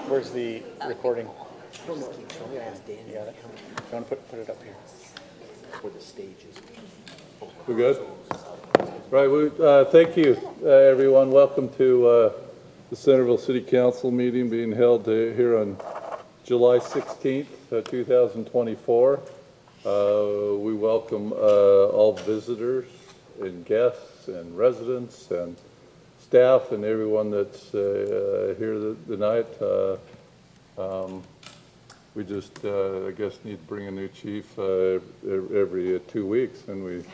Where's the recording? I don't know. I'm gonna ask Dan. You got it? You want to put it up here? Where the stage is. We're good? Right, thank you, everyone. Welcome to the Centerville City Council meeting being held here on July 16th, 2024. We welcome all visitors and guests and residents and staff and everyone that's here tonight. We just, I guess, need to bring a new chief every 2 weeks, and we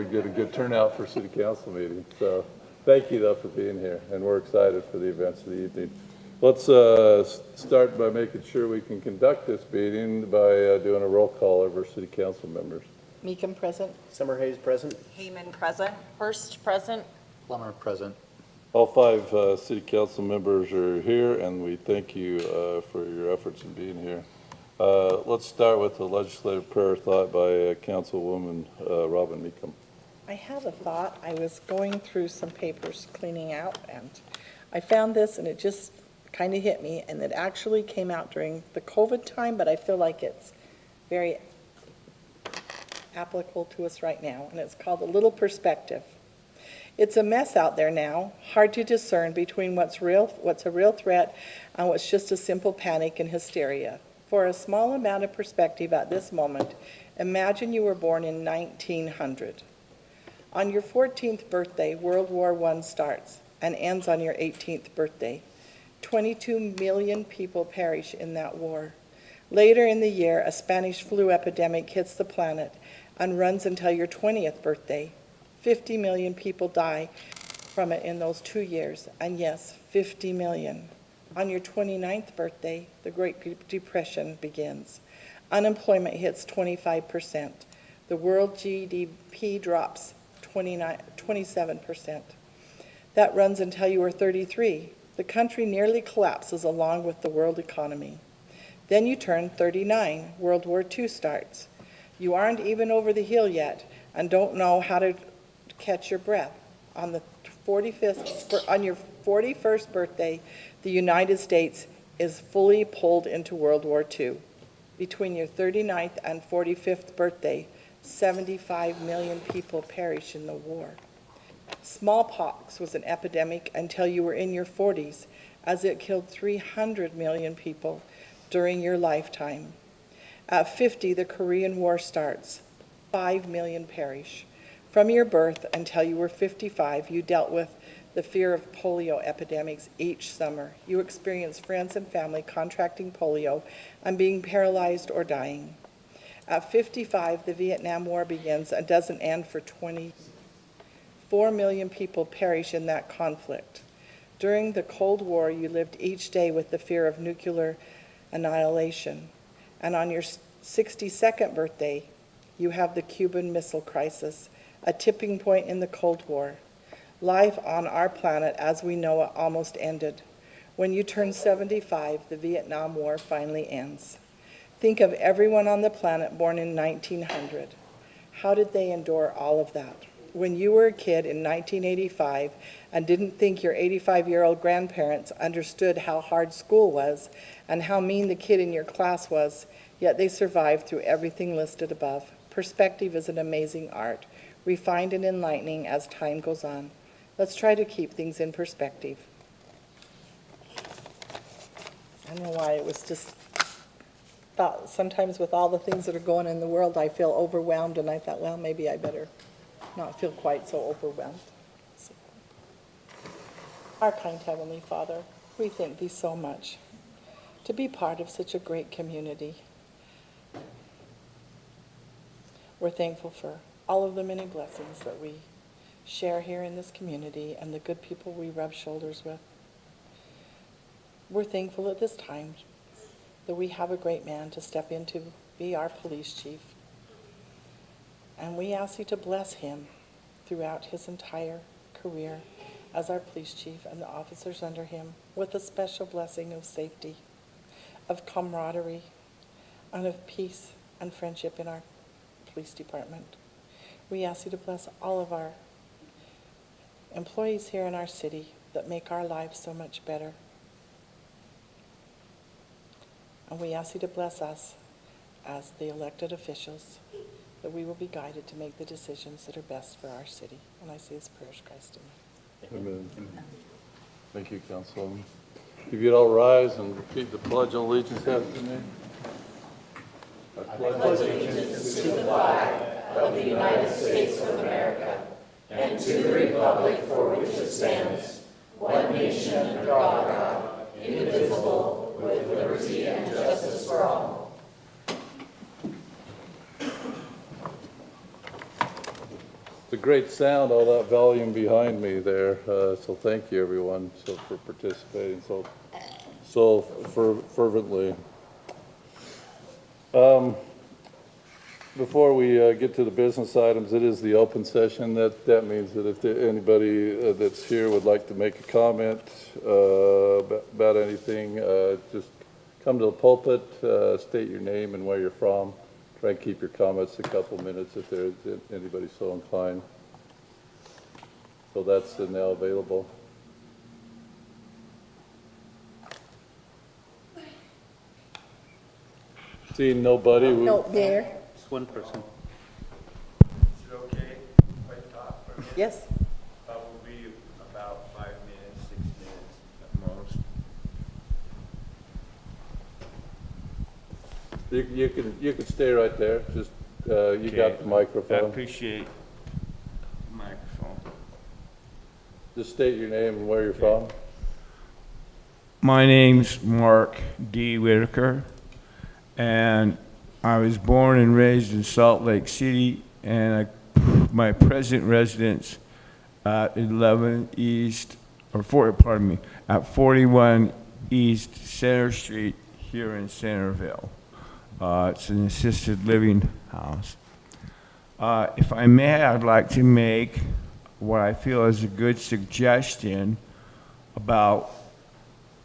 get a good turnout for city council meetings. So thank you, though, for being here, and we're excited for the events of the evening. Let's start by making sure we can conduct this meeting by doing a roll call of our city council members. Meekum present. Summer Hayes present. Heyman present. Hurst present. Plummer present. All five city council members are here, and we thank you for your efforts in being here. Let's start with the legislative prayer thought by Councilwoman Robin Meekum. I have a thought. I was going through some papers cleaning out, and I found this, and it just kind of hit me, and it actually came out during the COVID time, but I feel like it's very applicable to us right now, and it's called A Little Perspective. It's a mess out there now, hard to discern between what's a real threat and what's just a simple panic and hysteria. For a small amount of perspective at this moment, imagine you were born in 1900. On your 14th birthday, World War I starts and ends on your 18th birthday. 22 million people perish in that war. Later in the year, a Spanish flu epidemic hits the planet and runs until your 20th birthday. 50 million people die from it in those 2 years, and yes, 50 million. On your 29th birthday, the Great Depression begins. Unemployment hits 25%. The world GDP drops 27%. That runs until you are 33. The country nearly collapses along with the world economy. Then you turn 39. World War II starts. You aren't even over the hill yet and don't know how to catch your breath. On your 41st birthday, the United States is fully pulled into World War II. Between your 39th and 45th birthday, 75 million people perish in the war. Smallpox was an epidemic until you were in your 40s, as it killed 300 million people during your lifetime. At 50, the Korean War starts. 5 million perish. From your birth until you were 55, you dealt with the fear of polio epidemics each summer. You experienced friends and family contracting polio and being paralyzed or dying. At 55, the Vietnam War begins and doesn't end for 20. 4 million people perish in that conflict. During the Cold War, you lived each day with the fear of nuclear annihilation. And on your 62nd birthday, you have the Cuban Missile Crisis, a tipping point in the Cold War. Life on our planet as we know it almost ended. When you turn 75, the Vietnam War finally ends. Think of everyone on the planet born in 1900. How did they endure all of that? When you were a kid in 1985 and didn't think your 85-year-old grandparents understood how hard school was and how mean the kid in your class was, yet they survived through everything listed above. Perspective is an amazing art, refined and enlightening as time goes on. Let's try to keep things in perspective. I don't know why, it was just thought sometimes with all the things that are going on in the world, I feel overwhelmed, and I thought, well, maybe I better not feel quite so overwhelmed. So. Our kind Heavenly Father, we thank Thee so much to be part of such a great community. We're thankful for all of the many blessings that we share here in this community and the good people we rub shoulders with. We're thankful at this time that we have a great man to step in to be our police chief. And we ask you to bless him throughout his entire career as our police chief and the officers under him with a special blessing of safety, of camaraderie, and of peace and friendship in our police department. We ask you to bless all of our employees here in our city that make our lives so much better. And we ask you to bless us as the elected officials, that we will be guided to make the decisions that are best for our city. And I say this prayer, Christ in me. Amen. Thank you, Councilwoman. If you'd all rise and repeat the Pledge of Allegiance after me. I pledge allegiance to the flag of the United States of America and to the republic for which it stands, one nation under God, indivisible, with liberty and justice for all. It's a great sound, all that volume behind me there. So thank you, everyone, for participating so fervently. Before we get to the business items, it is the open session. That means that if anybody that's here would like to make a comment about anything, just come to the pulpit, state your name and where you're from. Try and keep your comments a couple minutes if there's anybody so inclined. So that's now available. Seeing nobody. No, there. Just one person. Is it okay if I talk for a minute? Yes. Will be about 5 minutes, 6 minutes at most. You can stay right there. Just you got the I microphone. appreciate the microphone. Just state your name and where you're from. My name's Mark D. Whitaker, and I was born and raised in Salt Lake City, and my present residence at 11 East, at 41 East Center Street here in Centerville. It's an assisted living house. If I may, I'd like to make what I feel is a good suggestion about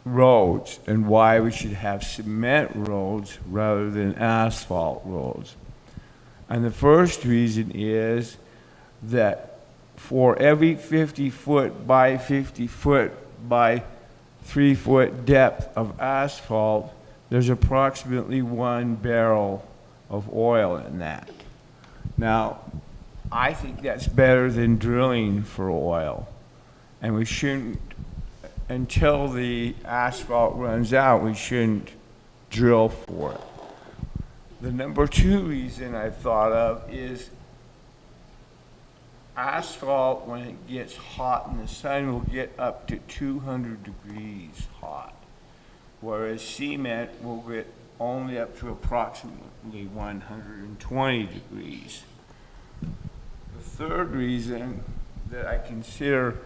roads and why we should have cement roads rather than asphalt roads. And the first reason is that for every 50-foot by 50-foot by 3-foot depth of asphalt, there's approximately 1 barrel of oil in that. Now, I think that's better than drilling for oil, and we shouldn't, until the asphalt runs out, we shouldn't drill for it. The number 2 reason I thought of is asphalt, when it gets hot in the sun, will get up to 200 degrees hot, whereas cement will get only up to approximately 120 degrees. The third reason that I consider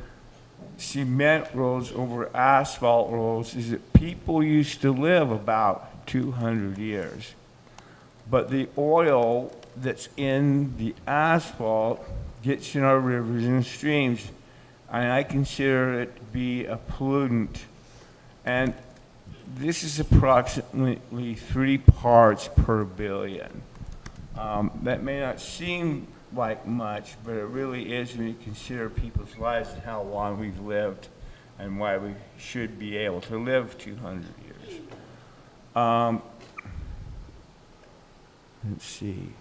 cement roads over asphalt roads is that people used to live about 200 years. But the oil that's in the asphalt gets in our rivers and streams, and I consider it to be a pollutant. And this is approximately 3 parts per billion. That may not seem like much, but it really is when you consider people's lives and how long we've lived and why we should be able to live 200 years. Let's see.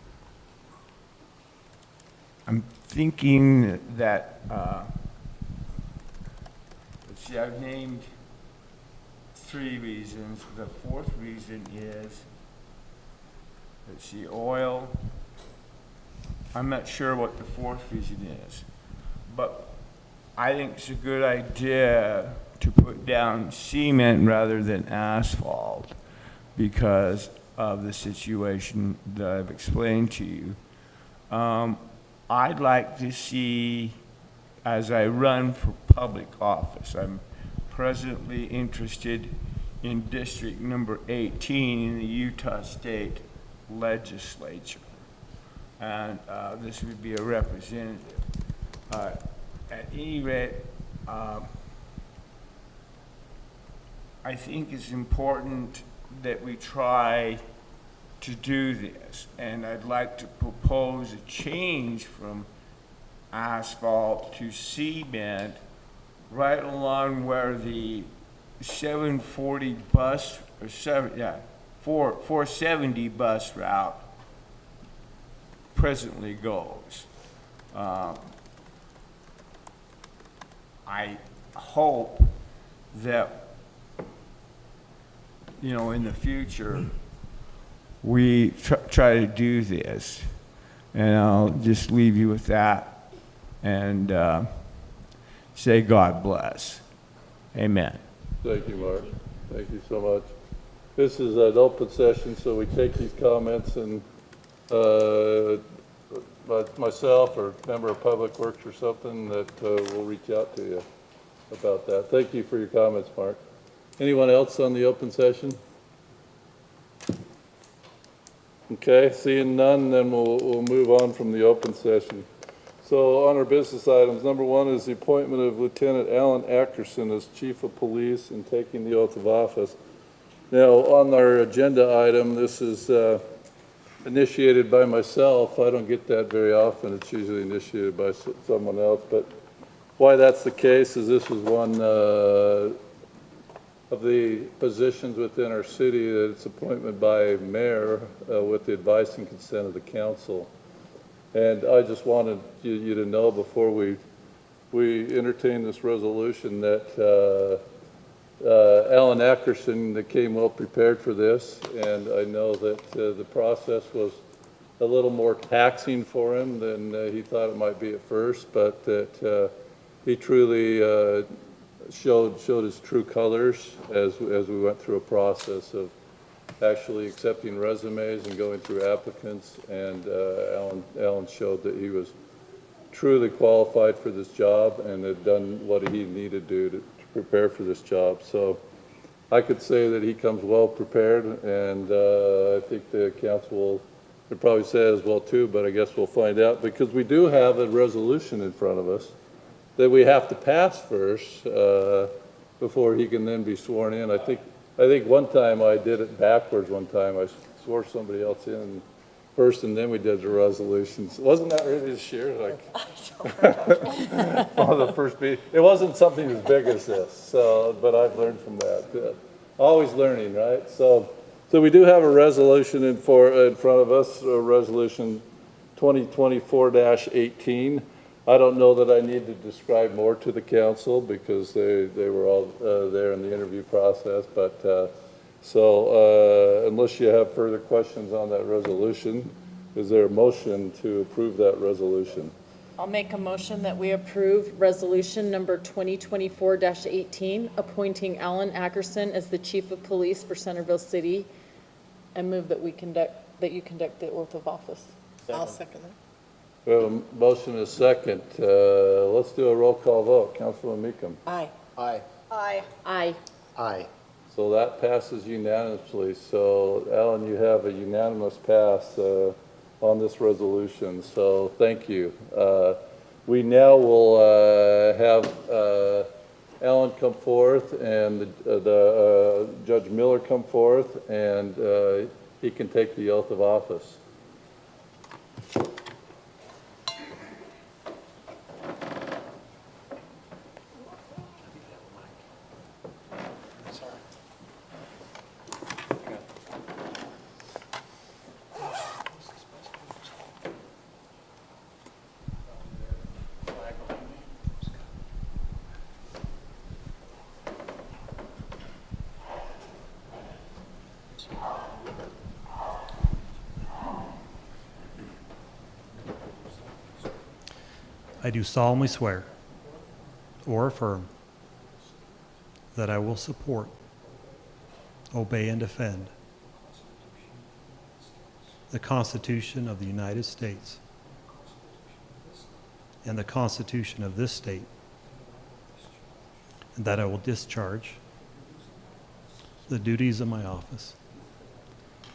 I'm thinking that, let's see, I've named 3 reasons. The 4th reason is, let's see, oil. I'm not sure what the 4th reason is, but I think it's a good idea to put down cement rather than asphalt because of the situation that I've explained to you. I'd like to see, as I run for public office, I'm presently interested in District Number 18 in the Utah State Legislature. And this would be a representative. At any rate, I think it's important that we try to do this, and I'd like to propose a change from asphalt to cement right along where the 740 bus, or 470 bus route presently goes. I hope that, you know, in the future, we try to do this. And I'll just leave you with that and say God bless. Amen. Thank you, Mark. Thank you so much. This is an open session, so we take these comments and myself or member of Public Works or something that will reach out to you about that. Thank you for your comments, Mark. Anyone else on the open session? Okay, seeing none, then we'll move on from the open session. So on our business items, number one is the appointment of Lieutenant Alan Ackerson as Chief of Police and taking the oath of office. Now, on our agenda item, this is initiated by myself. I don't get that very often. It's usually initiated by someone else. But why that's the case is this was one of the positions within our city that it's appointment by mayor with the advice and consent of the council. And I just wanted you to know before we entertain this resolution that Alan Ackerson that came well prepared for this, and I know that the process was a little more taxing for him than he thought it might be at first, but that he truly showed his true colors as we went through a process of actually accepting resumes and going through applicants, and Alan showed that he was truly qualified for this job and had done what he needed to do to prepare for this job. So I could say that he comes well prepared, and I think the council will probably say as well too, but I guess we'll find out, because we do have a resolution in front of us that we have to pass first before he can then be sworn in. I think one time I did it backwards one time. I swore somebody else in first, and then we did the resolutions. Wasn't that really this year? Like, one of the first meetings. It wasn't something as big as this, so, but I've learned from that. Always learning, right? So we do have a resolution in front of us, resolution 2024-18. I don't know that I need to describe more to the council because they were all there in the interview process, but unless you have further questions on that resolution, is there a motion to approve that resolution? I'll make a motion that we approve resolution number 2024-18, appointing Alan Ackerson as the Chief of Police for Centerville City, and move that you conduct the oath of office. I'll second that. We have a motion and a second. Let's do a roll call vote. Councilman Meekum. Aye. Aye. Aye. Aye. Aye. So that passes unanimously. So Alan, you have a unanimous pass on this resolution. So thank you. We now will have Alan come forth and the Judge Miller come forth, and he can take the oath of office. I do solemnly swear or affirm that I will support, obey, and defend the Constitution of the United States and the Constitution of this state, and that I will discharge the duties of my office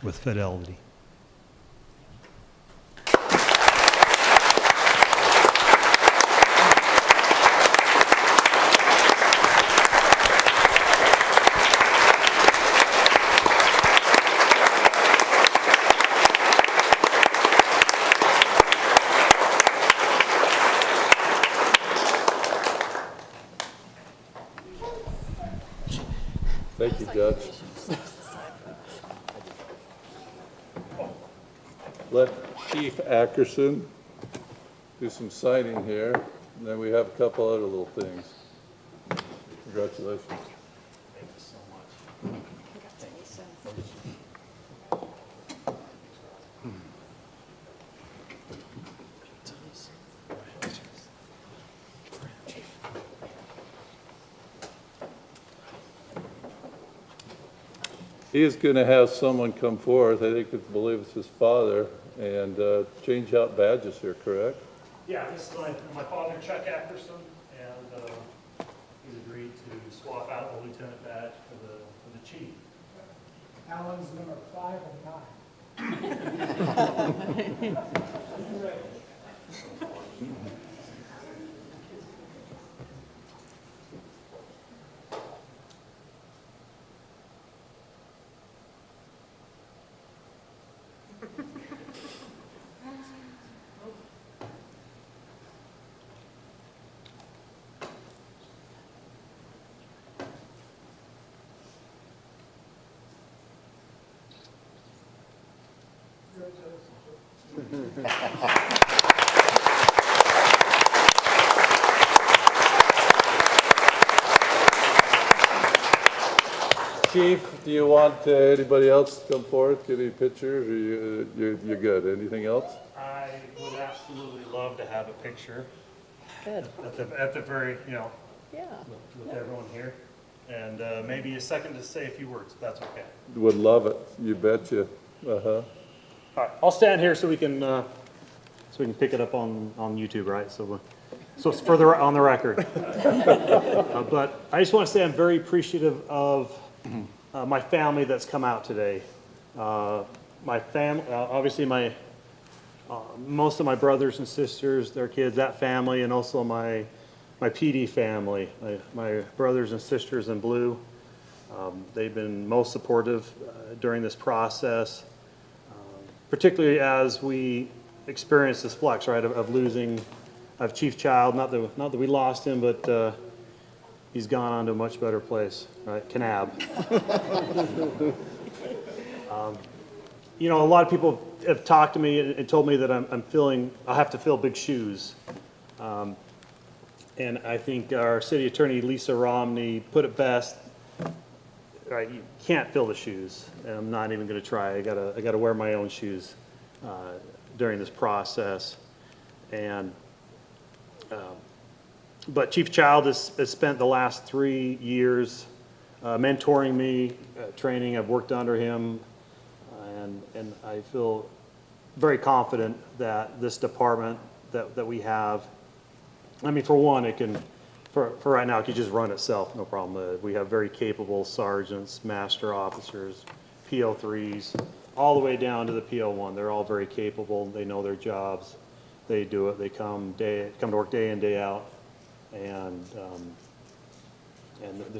with fidelity. Thank you, Judge. let Chief Ackerson do some signing here, and then we have a couple other little things. Congratulations. Thank you so much. He is going to have someone come forth, I believe it's his father, and change out badges here, correct? Yeah, this is my father, Chuck Ackerson, and he's agreed to swap out the lieutenant badge for the chief. Alan's number 5 and 9. Chief, do you want anybody else to come forth, get any pictures, or you're good? Anything else? I would absolutely love to have a picture Good. at the very, Yeah. with everyone here. And maybe a second to say a few words, if that's okay. Would love it, you betcha. Uh-huh. All right, I'll stand here so we can pick it up on YouTube, right? So it's further on the record. But I just want to say I'm very appreciative of my family that's come out today. My family, obviously most of my brothers and sisters, their kids, that family, and also my PD family, my brothers and sisters in blue. They've been most supportive during this process, particularly as we experience this flux, right, of losing of Chief Child. Not that we lost him, but he's gone on to a much better place, right? Kanab. You know, a lot of people have talked to me and told me that I'll have to fill big shoes. And I think our city attorney, Lisa Romney, put it best. Right, you can't fill the shoes, and I'm not even going to try. I gotta wear my own shoes during this process. And but Chief Child has spent the last 3 years mentoring me, training. I've worked under him, and I feel very confident that this department that we have. I mean, for one, it can. For right now, it can just run itself, no problem. We have very capable sergeants, master officers, PO3s, all the way down to the PO1. They're all very capable. They know their jobs. They do it. They come to work day in, day out, and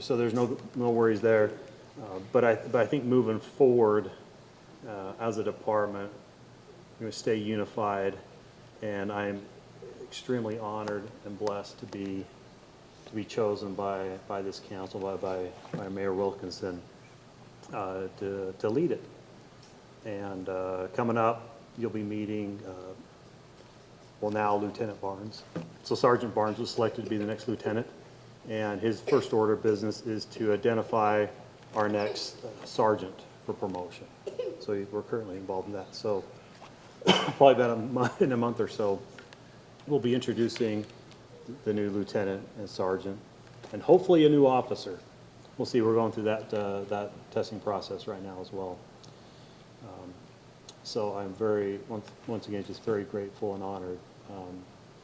so there's no worries there. But I think moving forward as a department, we're going to stay unified, and I'm extremely honored and blessed to be chosen by this council, by Mayor Wilkinson, to lead it. And coming up, you'll be meeting, now Lieutenant Barnes. So Sergeant Barnes was selected to be the next lieutenant, and his first order of business is to identify our next sergeant for promotion. So we're currently involved in that. So probably about in a month or so, we'll be introducing the new lieutenant and sergeant, and hopefully a new officer. We'll see. We're going through that testing process right now as well. So I'm once again just very grateful and honored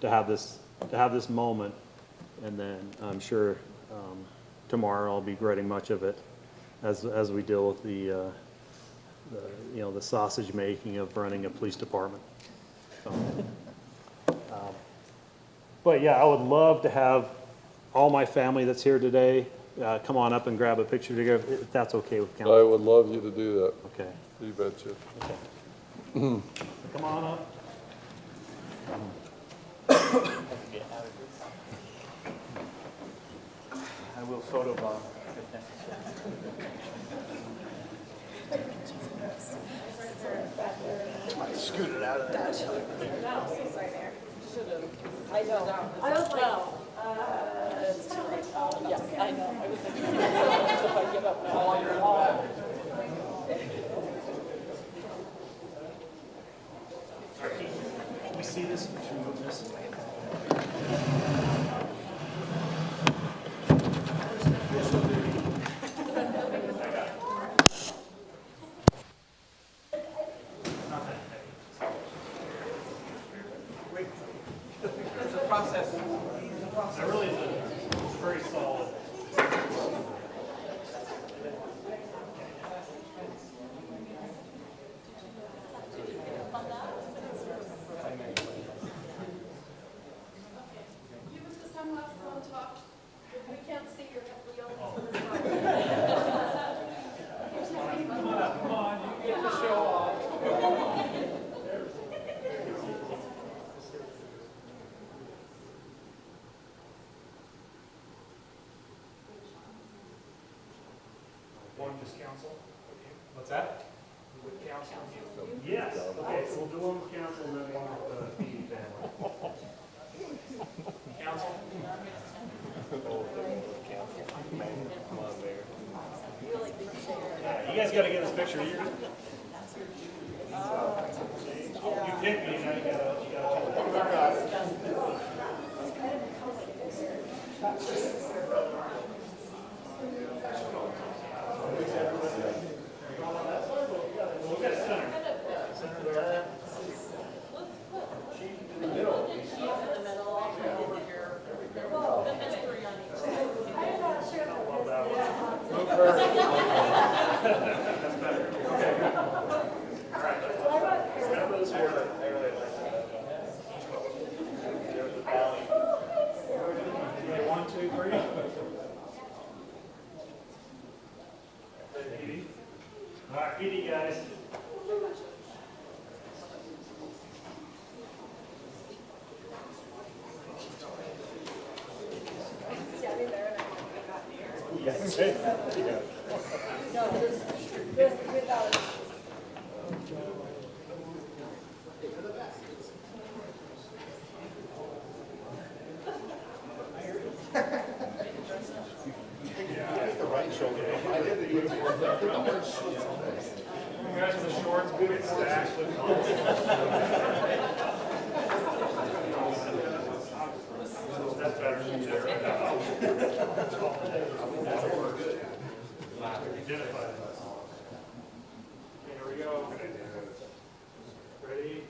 to have this moment, and then I'm sure tomorrow I'll be regretting much of it as we deal with the sausage making of running a police department. So, but yeah, I would love to have all my family that's here today come on up and grab a picture together, if that's okay with council. I would love you to do that. Okay. You betcha. Okay. Come on up. I will photobomb if necessary. I know. I was like, it's too late. Yeah, I know. I was thinking, if I give up now, you're long. Can we see this? Should we move this? It really is it's very solid. One just council? What's that? With council? Yes, okay, so we'll do one with council and then one with the PD family. Council? Yeah, you guys gotta get this picture. You picked me, now you gotta. Okay, 1, 2, 3. PD. All right, PD guys. You guys with the shorts, good stacks with That's better. Identify it. Okay, here we go. Ready?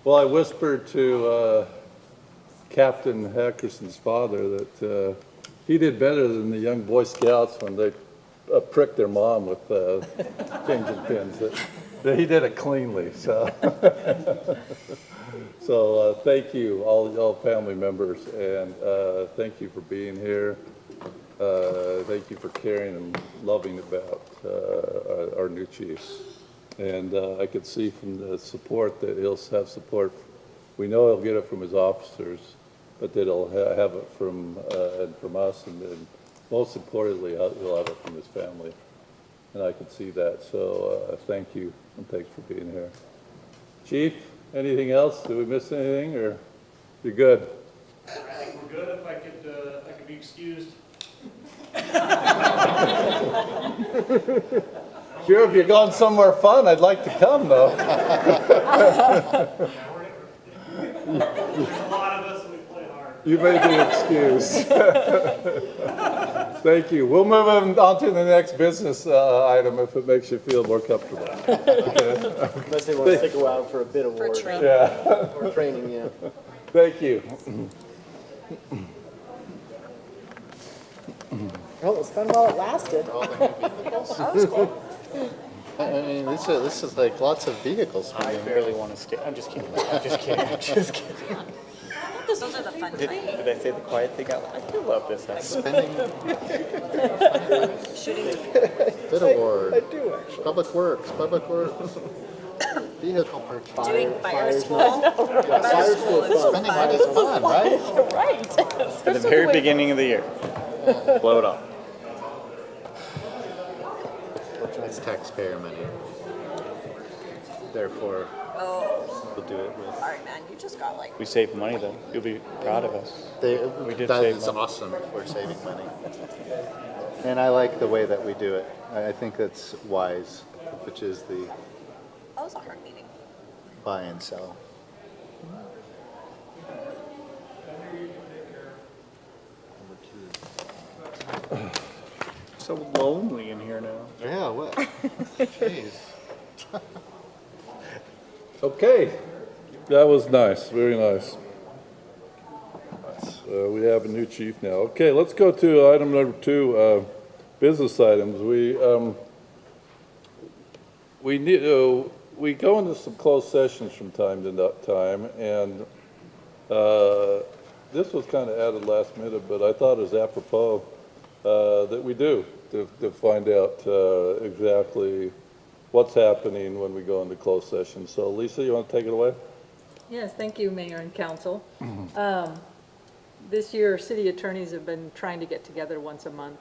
Well, I whispered to Captain Ackerson's father that he did better than the young Boy Scouts when they pricked their mom with changing pins. That he did it cleanly, so. So thank you, all family members, and thank you for being here. Thank you for caring and loving about our new chief. And I could see from the support that he'll have support. We know he'll get it from his officers, but that he'll have it from us, and then most importantly, he'll have it from his family. And I could see that. So thank you, and thanks for being here. Chief, anything else? Did we miss anything, or you're good? I think we're good. If I could be excused. Sure, if you're going somewhere fun, I'd like to come, though. There's a lot of us and we play hard. You made the excuse. Thank you. We'll move on to the next business item if it makes you feel more comfortable. Unless they want to stick around for a bit of For work training. Yeah, or training, yeah. thank you. Well, it was fun while it lasted. I mean, this is like lots of vehicles. I barely want to stay. I'm just kidding. I'm just kidding. I'm just kidding. Those are the fun Did I say the quiet thing out loud? I do love this. Spending bid award. I do actually. Public Works, vehicle purchase. Doing fire school. Fire school is Spending money is fun, right? Right. At the very beginning of the year. Blow it off. It's taxpayer money. Therefore, Oh, we'll do it with. all right, man, you just got like. We saved money though. You'll be proud of us. We did That save is money. awesome if we're saving money. And I like the way that we do it. I think that's wise, which is the That was a hard meeting. buy and sell. So lonely in here now. Yeah, what? Jeez. Okay, that was nice, very nice. We have a new chief now. Okay, let's go to item number 2, business items. We need, we go into some closed sessions from time to time, and this was kind of added last minute, but I thought it was apropos that we do to find out exactly what's happening when we go into closed session. So Lisa, you want to take it away? Yes, thank you, Mayor and Council. This year, city attorneys have been trying to get together once a month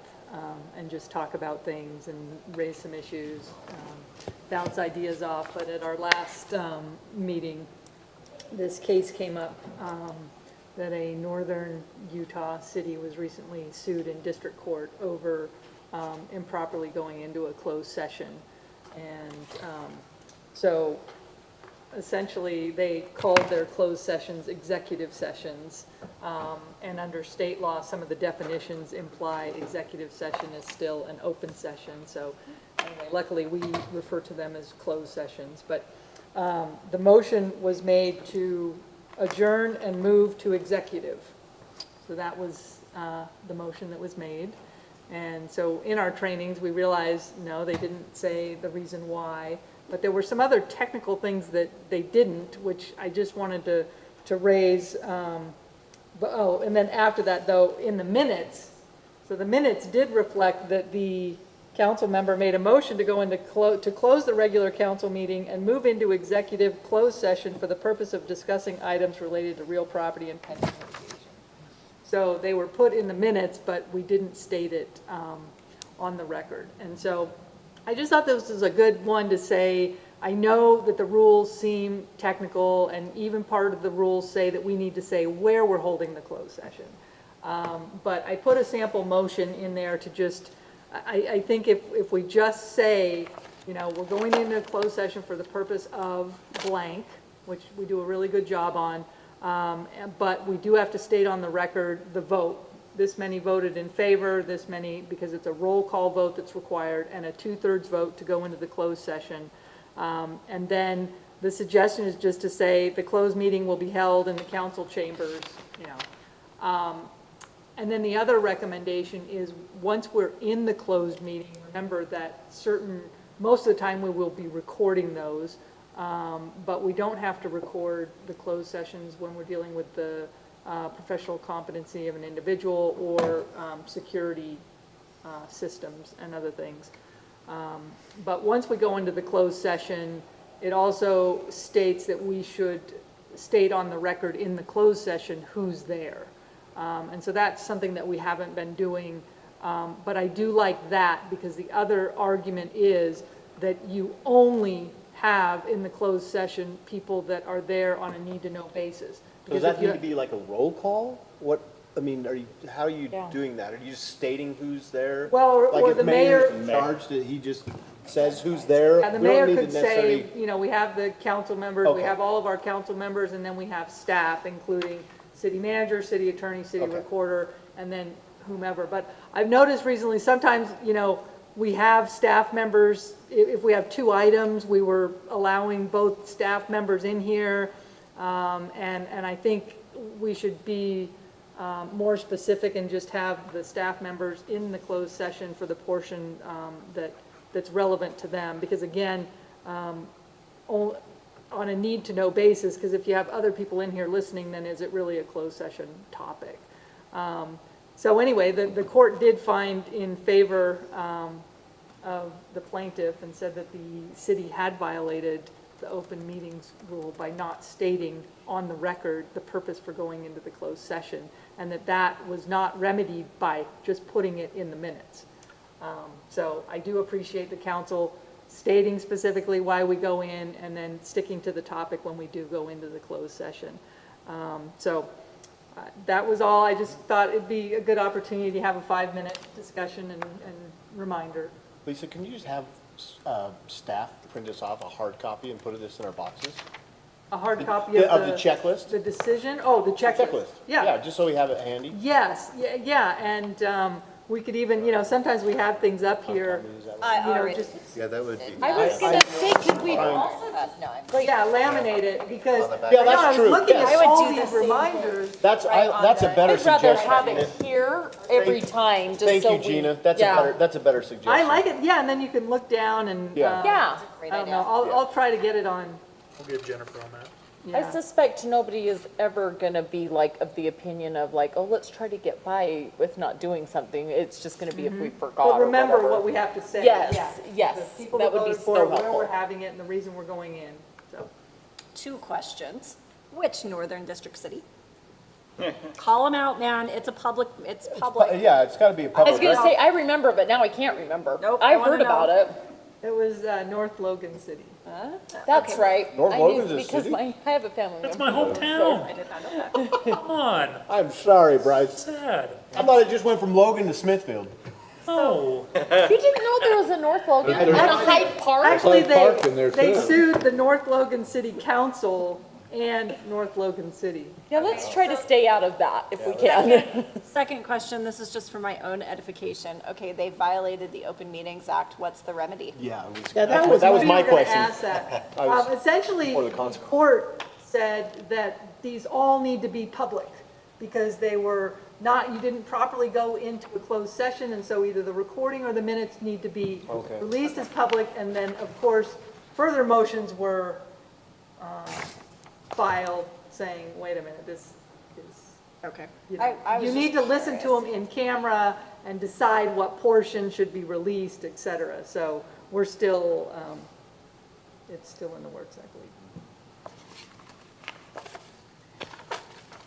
and just talk about things and raise some issues, bounce ideas off. But at our last meeting, this case came up that a northern Utah city was recently sued in district court over improperly going into a closed session. And so essentially, they called their closed sessions executive sessions. And under state law, some of the definitions imply executive session is still an open session. So anyway, luckily, we refer to them as closed sessions. But the motion was made to adjourn and move to executive. So that was the motion that was made. And so in our trainings, we realized, no, they didn't say the reason why. But there were some other technical things that they didn't, which I just wanted to raise. And then after that, though, in the minutes, so the minutes did reflect that the council member made a motion to go into to close the regular council meeting and move into executive closed session for the purpose of discussing items related to real property and pending litigation. So they were put in the minutes, but we didn't state it on the record. And so I just thought this was a good one to say, I know that the rules seem technical, and even part of the rules say that we need to say where we're holding the closed session. But I put a sample motion in there to just, I think if we just say, you know, we're going into a closed session for the purpose of blank, which we do a really good job on, but we do have to state on the record the vote. This many voted in favor, this many, because it's a roll call vote that's required, and a 2/3 vote to go into the closed session. And then the suggestion is just to say the closed meeting will be held in the council chambers, you know. And then the other recommendation is once we're in the closed meeting, remember that most of the time we will be recording those, but we don't have to record the closed sessions when we're dealing with the professional competency of an individual or security systems and other things. But once we go into the closed session, it also states that we should state on the record in the closed session who's there. And so that's something that we haven't been doing. But I do like that because the other argument is that you only have in the closed session people that are there on a need-to-know basis. Does that need to be like a roll call? What, I mean, how are you Yeah. doing that? Are you just stating who's there? Well, or Like the if mayor's mayor- in charge, that he just says who's there? And the We don't mayor need to could say, necessarily- you know, we have the council members, we Okay. have all of our council members, and then we have staff, including city manager, city attorney, city Okay. recorder, and then whomever. But I've noticed recently, sometimes, we have staff members, if we have 2 items, we were allowing both staff members in here. And I think we should be more specific and just have the staff members in the closed session for the portion that's relevant to them. Because again, on a need-to-know basis, because if you have other people in here listening, then is it really a closed session topic? So anyway, the court did find in favor of the plaintiff and said that the city had violated the open meetings rule by not stating on the record the purpose for going into the closed session, and that was not remedied by just putting it in the minutes. So I do appreciate the council stating specifically why we go in and then sticking to the topic when we do go into the closed session. That was all. I just thought it'd be a good opportunity to have a 5-minute discussion and reminder. Lisa, can you just have staff print us off a hard copy and put this in our boxes? A hard copy of the checklist? The decision? Oh, the checklist. Checklist. Yeah. Just so we have it handy. Yes, yeah, and we could even, sometimes we have things up here, just, Yeah, that would be. I was gonna say, could we also just, yeah, laminate it, because, Yeah, that's I was true. looking at Yes. I would all do the these same reminders. That's a better I'd rather suggestion. have it here every time, just so we. Thank you, Gina. That's a better suggestion. I like it, yeah, and then you can look down and, Yeah. Yeah, I don't know, I'll try to get it on, We'll get Jennifer on that. I yeah. suspect nobody is ever gonna be like of the opinion of like, oh, let's try to get by with not doing something. It's just gonna be if we forgot But or remember whatever. what we have to say. Yes, yeah. yes, The people that that would be voted so for it, where helpful. we're having it, and the reason we're going in, so. 2 questions. Which Northern District city? Call them out, man. It's public. Yeah, it's gotta be a I was public gonna record. say, I remember, but now I can't remember. Nope, I I wanna heard about know. it. It was North Logan City. That's right. North I knew Logan's a because city? I have a family member. That's my there, hometown. I did not know that. Come on. I'm sorry, Bryce. Sad. I thought it just went from Logan to Smithfield. Oh. You didn't know there was a North Logan and a Hyde Park? Actually, Hyde Park in there, they too. sued the North Logan City Council and North Logan City. Yeah, let's try to stay out of that if we can. Second question, this is just for my own edification. Okay, they violated the Open Meetings Act. What's the remedy? Yeah, That was we my were gonna question. ask that. I was Essentially, for the the consequence. court said that these all need to be public because they were not, you didn't properly go into a closed session, and so either the recording or the minutes need to be Okay. released as public, and then, of course, further motions were filed saying, wait a minute, this is, Okay. you know, you need to listen to them in camera and decide what portion should be released, et cetera. So we're still, it's still in the works, I believe.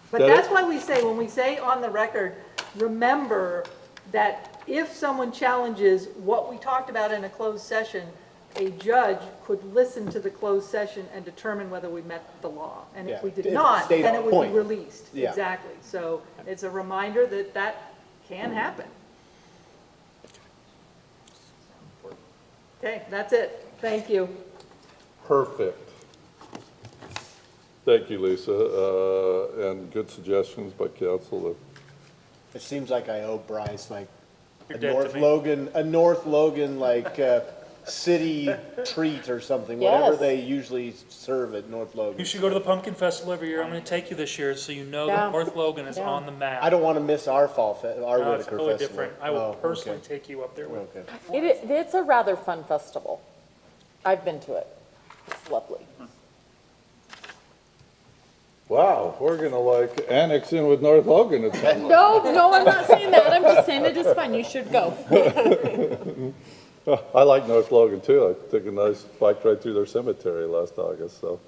But That that's why we say, when we say on the record, remember that if someone challenges what we talked about in a closed session, a judge could listen to the closed session and determine whether we met the law. And if Yeah, we did if it not, stayed then on it would point. be released. Yeah. Exactly. So it's a reminder that that can happen. Okay, that's it. Thank you. Perfect. Thank you, Lisa, and good suggestions by council. It seems like I owe Bryce like You're a dead to North Logan like city treat or something, whatever Yes. they usually serve at North Logan. You should go to the Pumpkin Festival every year. I'm going to take you this year so you know Yeah. that North Logan is Yeah. on the map. I don't want to miss our our No, it's Whitaker totally Festival. different. I will Oh, personally okay. take you up there with. Okay. It's a rather fun festival. I've been to it. It's lovely. Wow, we're gonna like annex in with North Logan at some point. No, I'm not saying that. I'm just saying it is fun. You should go. I like North Logan too. I took a nice bike ride through their cemetery last August, so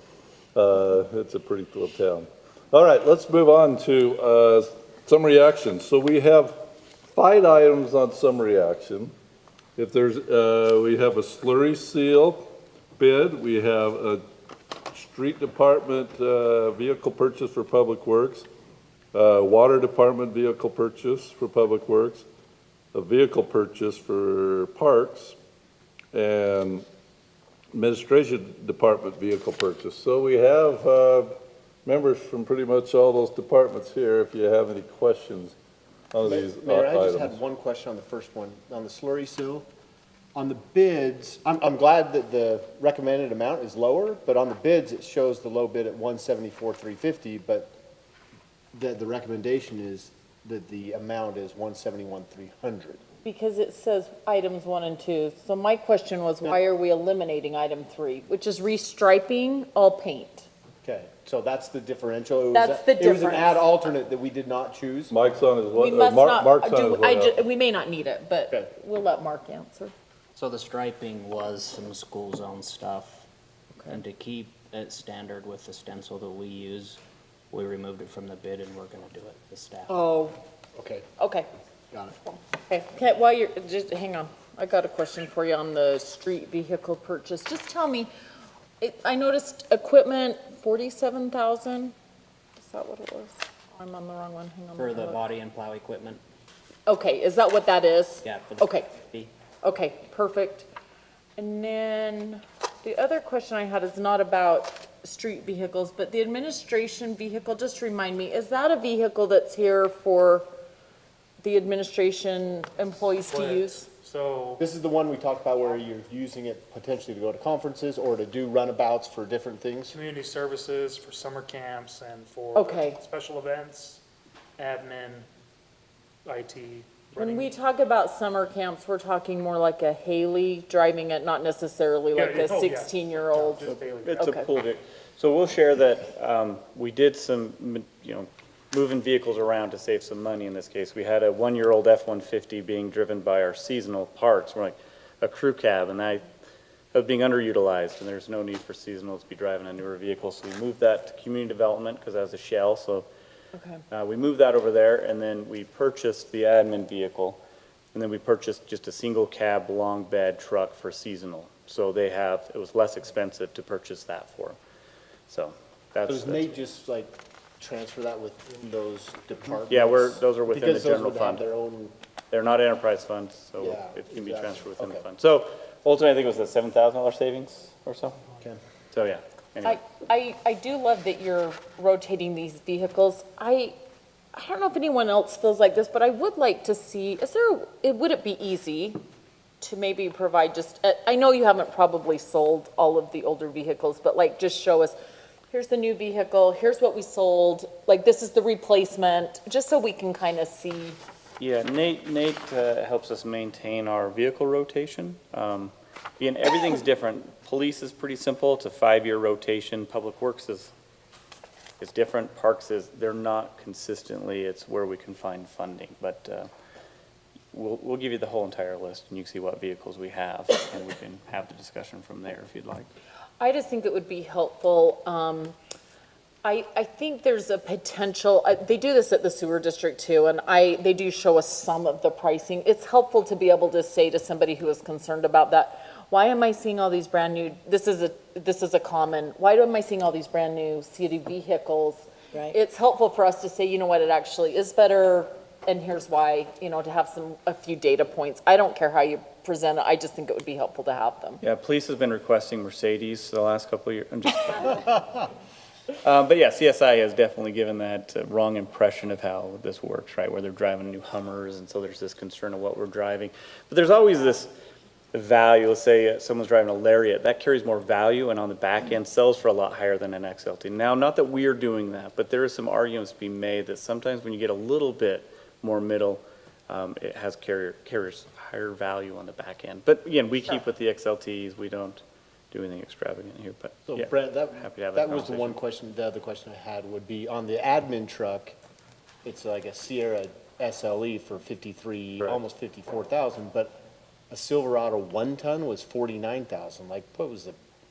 it's a pretty cool town. All right, let's move on to summary action. So we have 5 items on summary action. If there's, we have a slurry seal bid, we have a street department vehicle purchase for Public Works, water department vehicle purchase for Public Works, a vehicle purchase for Parks, and administration department vehicle purchase. So we have members from pretty much all those departments here if you have any questions on these Mayor, I just had items. one question on the first one, on the slurry seal. On the bids, I'm glad that the recommended amount is lower, but on the bids, it shows the low bid at 174,350, but the recommendation is that the amount is 171,300. Because it says items 1 and 2. So my question was, why are we eliminating item 3, which is restriping all paint? Okay, so that's the differential. It was That's the It was an difference. add alternate that we did not choose. Mike's on his We way, must not, Mark's on his way out. we may not need it, Okay. but we'll let Mark answer. So the striping was some school zone stuff. And to keep it standard with the stencil that we use, we removed it from the bid and we're gonna do it, the staff. Oh, Okay, okay. got it. Okay, while you're, just hang on. I got a question for you on the street vehicle purchase. Just tell me, I noticed equipment, 47,000? Is that what it was? I'm on the wrong one, hang on. For the body and plow equipment, Okay, is that what that is? yeah, for the. Okay. Okay, perfect. And then the other question I had is not about street vehicles, but the administration vehicle, just remind me, is that a vehicle that's here for the administration employees to use? So, This is the one we talked about where you're using it potentially to go to conferences or to do runabouts for different things. community services for summer camps and for Okay. special events, admin, IT. When running- we talk about summer camps, we're talking more like a Haley driving it, not necessarily like Yeah, a oh, yeah. 16-year-old. Just daily. It's a Okay. pool vehicle. So we'll share that, we did some, moving vehicles around to save some money in this case. We had a 1-year-old F-150 being driven by our seasonal parks, we're like a crew cab, and that was being underutilized, and there's no need for seasonals to be driving a newer vehicle, so we moved that to community development, because that was a shell, so Okay. we moved that over there, and then we purchased the admin vehicle, and then we purchased just a single cab, long bed truck for seasonal. So it was less expensive to purchase that for. So that's. Does Nate just like transfer that within those departments? Yeah, those are within the Because those general would have fund. their own, They're not enterprise funds, so Yeah, it can be exactly. transferred within the Okay. fund. So ultimately, I think it was a $7,000 savings or so. okay. So, yeah. Anyway. I do love that you're rotating these vehicles. I don't know if anyone else feels like this, but I would like to see, would it be easy to maybe provide just, I know you haven't probably sold all of the older vehicles, but like just show us, here's the new vehicle, here's what we sold, like this is the replacement, just so we can kind of see. Yeah, Nate helps us maintain our vehicle rotation. Again, everything's different. Police is pretty simple. It's a 5-year rotation. Public Works is different. Parks they're not consistently. It's where we can find funding. But we'll give you the whole entire list, and you can see what vehicles we have, and we can have the discussion from there if you'd like. I just think it would be helpful. I think there's a potential, they do this at the sewer district too, and they do show us some of the pricing. It's helpful to be able to say to somebody who is concerned about that, why am I seeing all these brand new, this is a common, why am I seeing all these brand new city vehicles? Right. It's helpful for us to say, you know what, it actually is better, and here's why, to have a few data points. I don't care how you present it, I just think it would be helpful to have them. Yeah, police has been requesting Mercedes the last couple of years. I'm just kidding. But yeah, CSI has definitely given that wrong impression of how this works, right? Where they're driving new Hummers, and so there's this concern of what we're driving. But there's always this value. Let's say someone's driving a Lariat, that carries more value, and on the back end sells for a lot higher than an XLT. Now, not that we're doing that, but there is some arguments to be made that sometimes when you get a little bit more middle, it carries higher value on the back end. But again, we keep with the XLTs. We don't do anything extravagant here, but So yeah, Brent, happy to have that that was the one question, the other question I had would be on the admin truck, it's like a Sierra SLE for 53, Correct. almost 54,000, but a Silverado 1-ton was 49,000. Like, what was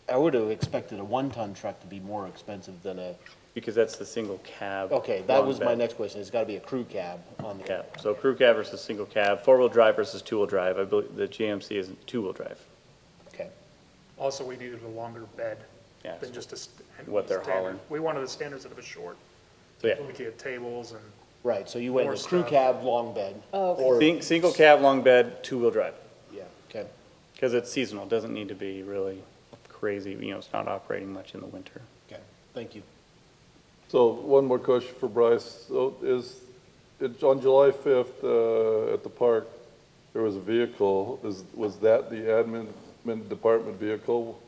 I would have expected a 1-ton truck to be more expensive than a, because that's the single cab. okay, that long was my bed. next question. It's got to be a crew cab on the. Cab. So crew cab versus single cab, 4-wheel drive versus 2-wheel drive. I believe the GMC is 2-wheel drive. Okay. Also, we needed a longer bed Yeah, than just a what they're standard. hauling. We wanted the standards that it was short. So yeah, We could get tables and, Right, so you went More with crew stuff. cab, long bed. Oh, okay. Or, single cab, long bed, 2-wheel drive. yeah, okay. Because it's seasonal, it doesn't need to be really crazy, it's not operating much in the winter. Okay, thank you. So one more question for Bryce. So it's on July 5th, at the park, there was a vehicle. Was that the admin department vehicle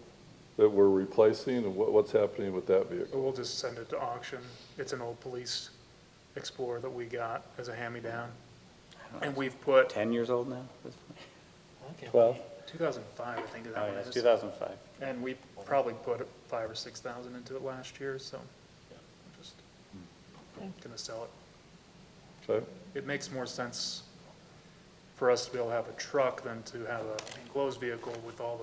that we're replacing? And what's happening with that So vehicle? we'll just send it to auction. It's an old police Explorer that we got as a hand-me-down. And we've put 10 years old now? at this point? 12? 2005, I think is that Oh, one yeah, is. it's 2005. And we probably put 5,000 or 6,000 into it last year, so we're just gonna sell it. Okay. It makes more sense for us to be able to have a truck than to have an enclosed vehicle with all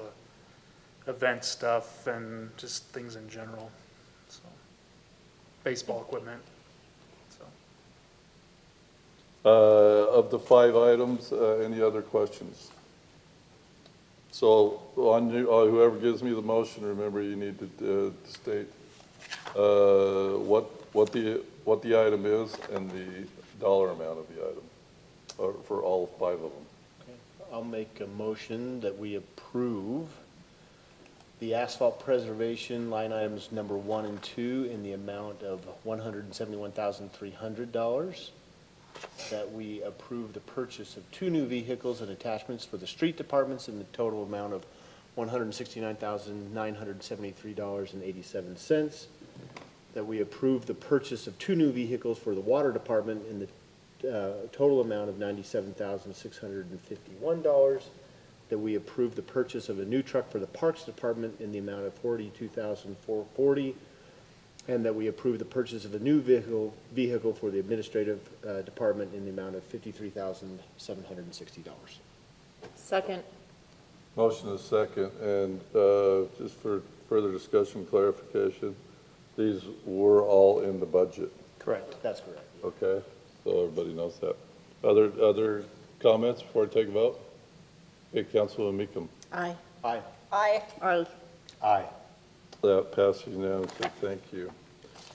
the event stuff and just things in general, so. Baseball equipment, so. Of the 5 items, any other questions? So on whoever gives me the motion, remember you need to state what the item is and the dollar amount of the item for all 5 of them. I'll make a motion that we approve the asphalt preservation line items number 1 and 2 in the amount of $171,300. That we approve the purchase of 2 new vehicles and attachments for the street departments in the total amount of $169,973.87. That we approve the purchase of 2 new vehicles for the water department in the total amount of $97,651. That we approve the purchase of a new truck for the Parks Department in the amount of $42,440, and that we approve the purchase of a new vehicle for the Administrative Department in the amount of $53,760. Second. Motion is second, and just for further discussion, clarification, these were all in the budget, Correct. That's correct. okay? So everybody knows that. Other comments before I take a vote? Okay, Councilwoman Meekum. Aye. Aye. Aye. Aye. Aye. That passes unanimously, thank you.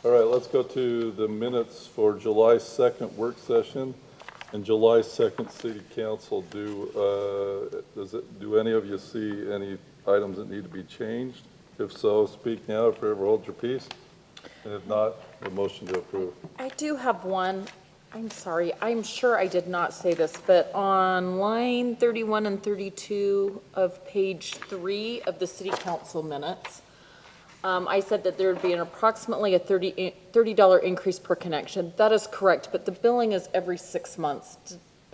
All right, let's go to the minutes for July 2nd work session and July 2nd city council. Do any of you see any items that need to be changed? If so, speak now, if ever hold your peace. And if not, a motion to approve. I do have one. I'm sorry, I'm sure I did not say this, but on line 31 and 32 of page 3 of the city council minutes, I said that there would be an approximately a $30 increase per connection. That is correct, but the billing is every 6 months.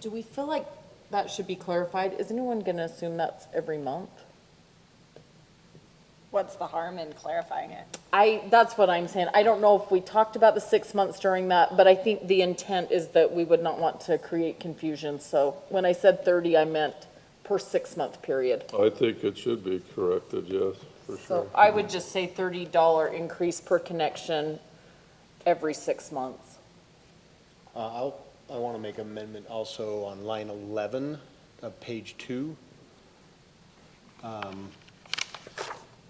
Do we feel like that should be clarified? Is anyone going to assume that's every month? What's the harm in clarifying it? That's what I'm saying. I don't know if we talked about the 6 months during that, but I think the intent is that we would not want to create confusion. So when I said 30, I meant per 6 month period. I think it should be corrected, yes, for sure. So I would just say $30 increase per connection every 6 months. I want to make an amendment also on line 11 of page 2.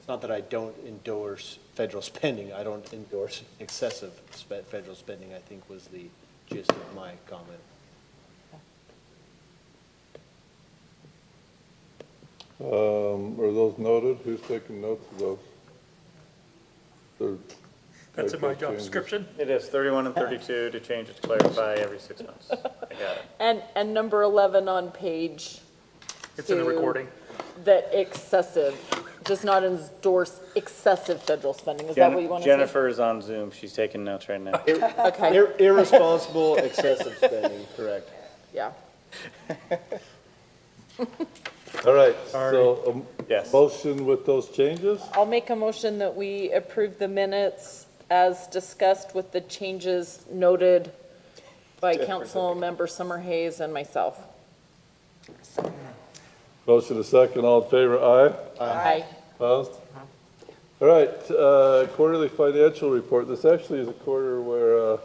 It's not that I don't endorse federal spending. I don't endorse excessive federal spending, I think was the gist of my comment. Are those noted? Who's taking notes of those? That's in my job description. It is 31 and 32 to change it to clarify every 6 months. I got it. And number 11 on page It's in the 2, recording. that excessive, does not endorse excessive federal spending. Is that what you want to say? Jennifer is on Zoom. She's taking notes right now. Okay, Irresponsible, excessive spending, correct. yeah. All right, so Yes. motion with those changes? I'll make a motion that we approve the minutes as discussed with the changes noted by Councilmember Summerhays and myself. Motion is second, all in favor, aye? Aye. Opposed? All right, quarterly financial report. This actually is a quarter where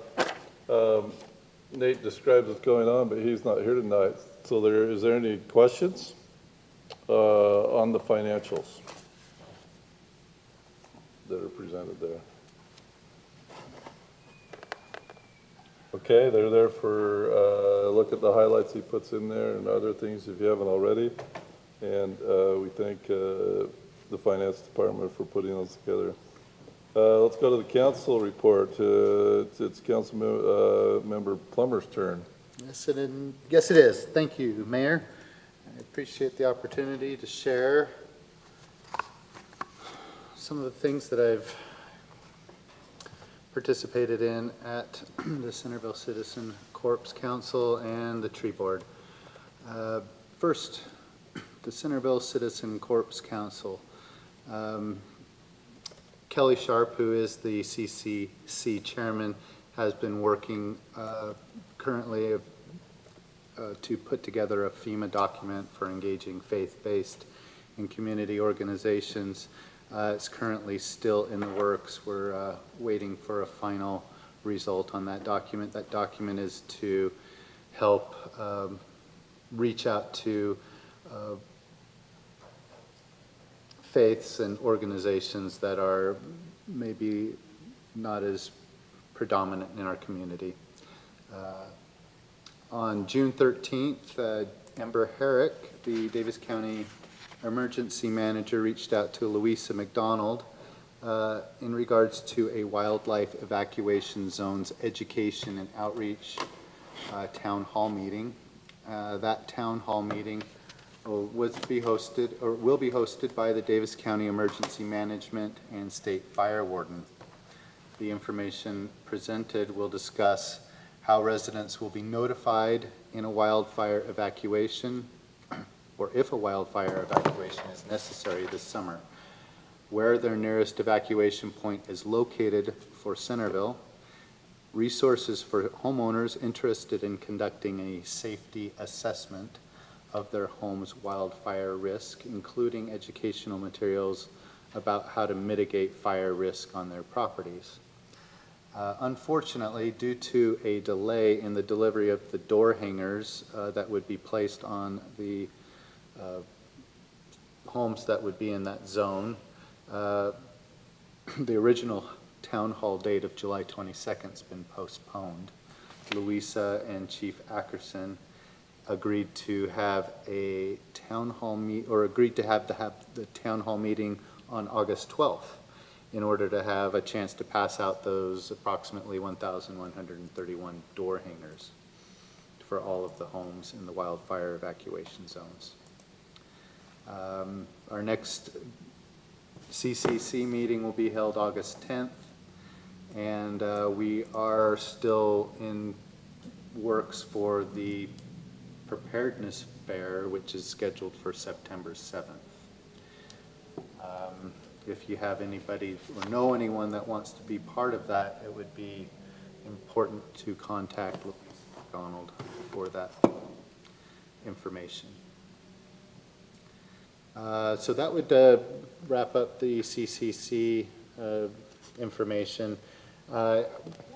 Nate describes what's going on, but he's not here tonight. So is there any questions on the financials that are presented there? Okay, they're there for look at the highlights he puts in there and other things if you haven't already. And we thank the finance department for putting those together. Let's go to the council report. It's member Plummer's turn. Yes, it is. Thank you, Mayor. I appreciate the opportunity to share some of the things that I've participated in at the Centerville Citizen Corps Council and the Tree Board. First, the Centerville Citizen Corps Council. Kelly Sharp, who is the CCC chairman, has been working currently to put together a FEMA document for engaging faith-based and community organizations. It's currently still in the works. We're waiting for a final result on that document. That document is to help reach out to faiths and organizations that are maybe not as predominant in our community. On June 13th, Amber Herrick, the Davis County Emergency Manager, reached out to Louisa McDonald in regards to a wildlife evacuation zones education and outreach town hall meeting. That town hall meeting will be hosted by the Davis County Emergency Management and State Fire Warden. The information presented will discuss how residents will be notified in a wildfire evacuation, or if a wildfire evacuation is necessary this summer, where their nearest evacuation point is located for Centerville, resources for homeowners interested in conducting a safety assessment of their home's wildfire risk, including educational materials about how to mitigate fire risk on their properties. Unfortunately, due to a delay in the delivery of the door hangers that would be placed on the homes that would be in that zone, the original town hall date of July 22nd has been postponed. Louisa and Chief Ackerson agreed to have a town hall agreed to have the town hall meeting on August 12th in order to have a chance to pass out those approximately 1,131 door hangers for all of the homes in the wildfire evacuation zones. Our next CCC meeting will be held August 10th, and we are still in works for the preparedness fair, which is scheduled for September 7th. If you have anybody or know anyone that wants to be part of that, it would be important to contact Louise McDonald for that information. So that would wrap up the CCC information. Can I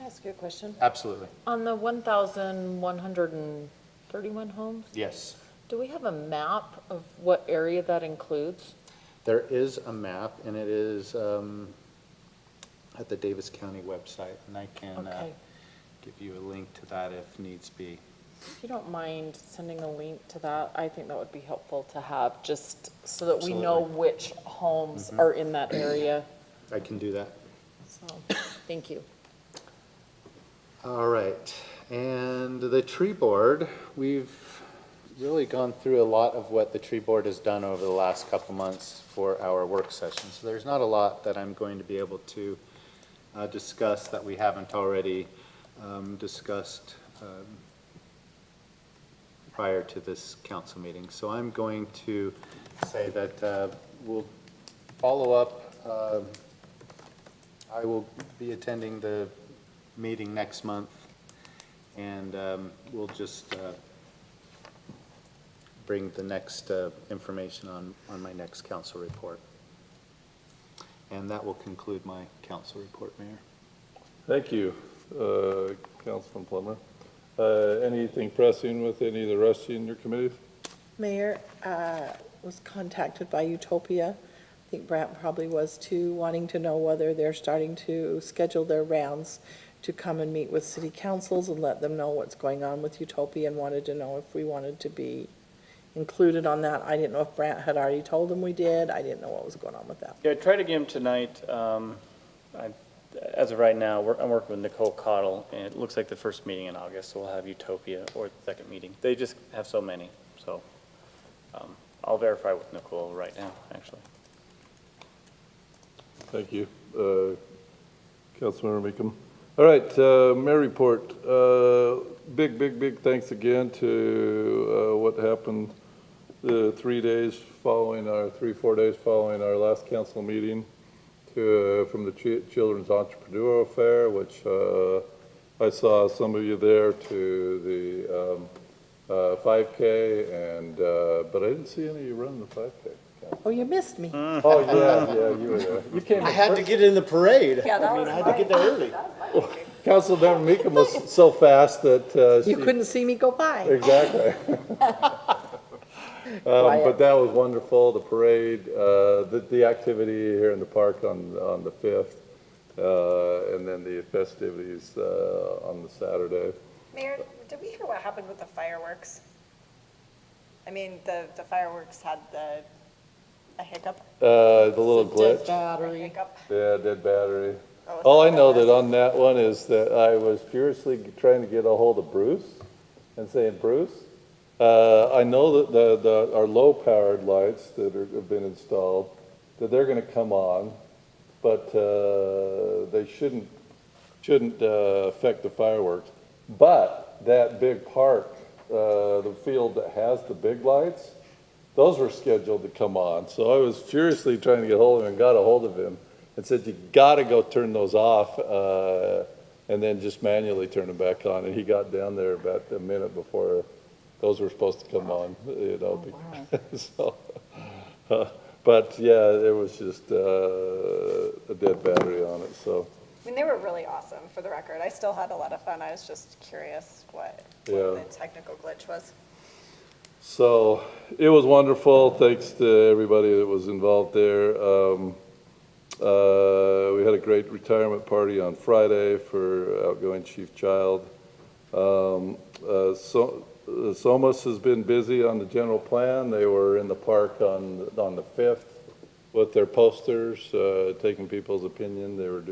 ask you a question? Absolutely. On the 1,131 homes, Yes. do we have a map of what area that includes? There is a map, and it is at the Davis County website, and I can give you a link to that if needs be. If you don't mind sending a link to that, I think that would be helpful to have, just so that we know which homes are in that area. I can do that. So, thank you. All right, and the tree board, we've really gone through a lot of what the tree board has done over the last couple months for our work session. So there's not a lot that I'm going to be able to discuss that we haven't already discussed prior to this council meeting. So I'm going to say that we'll follow up. I will be attending the meeting next month, and we'll just bring the next information on my next council report. And that will conclude my council report, Mayor. Thank you, Councilman Plummer. Anything pressing with any of the rest of you in your committees? Mayor, was contacted by Utopia. I think Brant probably was too, wanting to know whether they're starting to schedule their rounds to come and meet with city councils and let them know what's going on with Utopia, and wanted to know if we wanted to be included on that. I didn't know if Brant had already told them we did. I didn't know what was going on with that. Yeah, I tried again tonight. as of right now, I'm working with Nicole Cottle, and it looks like the first meeting in August, so we'll have Utopia, or the second meeting. They just have so many, so I'll verify with Nicole right now, actually. Thank you, Councilmember Meekum. All right, mayor report. Big thanks again to what happened the 3 days following our, 4 days following our last council meeting from the Children's Entrepreneurial Fair, which I saw some of you there, to the 5K, and but I didn't see any of you running the 5K. Oh, you missed me. Oh, yeah, you were there. You came I had to get in the parade. Yeah, that was I had to get there early. Councilmember Meekum was so fast that You couldn't see me go by. Exactly. But that was wonderful, the parade, the activity here in the park on the 5th, and then the festivities on the Saturday. Mayor, did we hear what happened with the fireworks? I mean, the fireworks had a hiccup. The little glitch. Battery. Hiccup. Yeah, dead battery. Oh, is All that I what know it was? that on that one is that I was furiously trying to get a hold of Bruce and saying, Bruce, I know that our low-powered lights that have been installed, that they're going to come on, but they shouldn't affect the fireworks. But that big park, the field that has the big lights, those were scheduled to come on. So I was furiously trying to get hold of him and got a hold of him and said, you got to go turn those off and then just manually turn them back on. And he got down there about a minute before those were supposed to come on, you know. So, but yeah, there was just a dead battery on it, so. I mean, they were really awesome, for the record. I still had a lot of fun. I was just curious what Yeah. the technical glitch was. So it was wonderful. Thanks to everybody that was involved there. We had a great retirement party on Friday for outgoing Chief Child. SOMAS has been busy on the general plan. They were in the park on the 5th with their posters, taking people's opinion. They were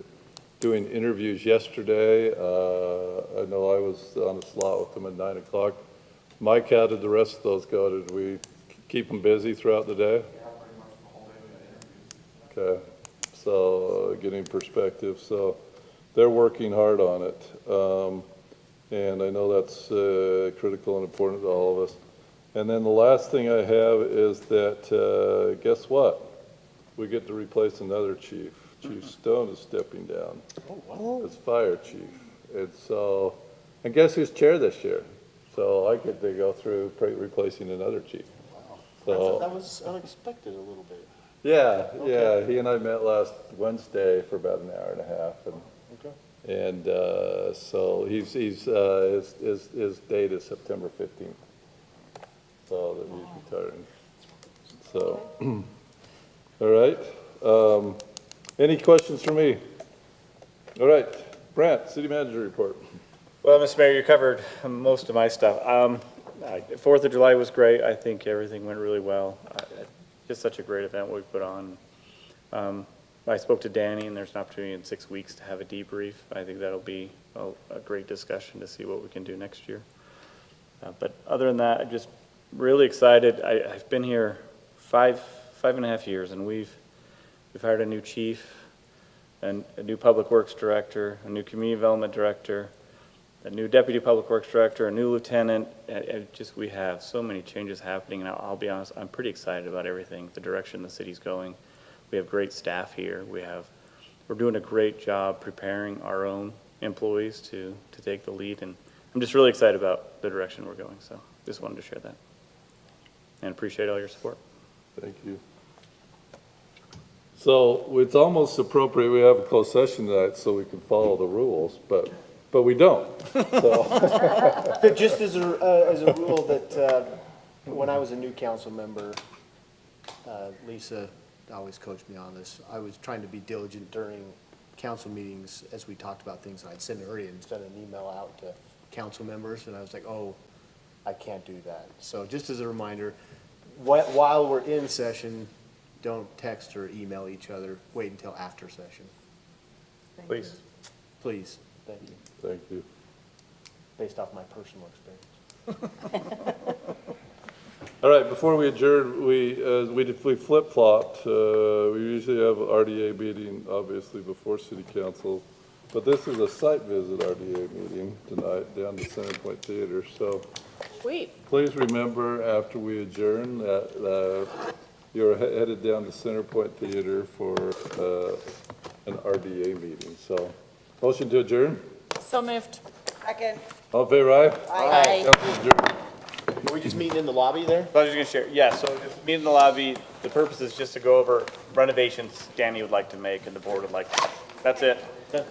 doing interviews yesterday. I know I was on the slot with them at 9 o'clock. Mike, how did the rest of those go? Did we keep them busy throughout the day? Yeah, pretty much the whole day we had interviews. Okay, so getting perspective. So they're working hard on it. And I know that's critical and important to all of us. And then the last thing I have is that, guess what? We get to replace another chief. Chief Stone is stepping down as fire chief. And so, and guess who's chair this year? So I get to go through replacing another chief. So That was unexpected a little bit. yeah, Okay. yeah. He and I met last Wednesday for about an hour and a half, and so his date is September 15th. So that he's retiring. So, all right. Any questions for me? All right, Brent, city manager report. Well, Mr. Mayor, you covered most of my stuff. 4th of July was great. I think everything went really well. Just such a great event we put on. I spoke to Danny, and there's an opportunity in 6 weeks to have a debrief. I think that'll be a great discussion to see what we can do next year. But other than that, I'm just really excited. I've been here five and a half years, and we've hired a new chief, and a new public works director, a new community development director, a new deputy public works director, a new lieutenant. We have so many changes happening, and I'll be honest, I'm pretty excited about everything, the direction the city's going. We have great staff here. We're doing a great job preparing our own employees to take the lead, and I'm just really excited about the direction we're going, so just wanted to share that. And appreciate all your support. Thank you. So it's almost appropriate we have a closed session tonight so we can follow the rules, but we don't. So. But just as a rule that, when I was a new council member, Lisa always coached me on this. I was trying to be diligent during council meetings as we talked about things, and I'd send her in, send an email out to council members, and I was like, oh, I can't do that. So just as a reminder, while we're in session, don't text or email each other. Wait until after session. Thank Please. you. Please, thank you, Thank you. based off my personal experience. All right, before we adjourn, we flip-flopped. We usually have an RDA meeting, obviously, before city council. But this is a site visit RDA meeting tonight down to Center Point Theater. So Sweet. please remember after we adjourn that you're headed down to Center Point Theater for an RDA meeting. So motion to adjourn. So moved. Second. All in favor, aye? Aye. Council adjourned. Are we just meeting in the lobby there? So I was just gonna share, yeah, so just meet in the lobby. The purpose is just to go over renovations Danny would like to make and the board would like to. That's it.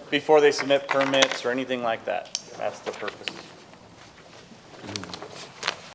Before they submit permits or anything like that. That's the purpose.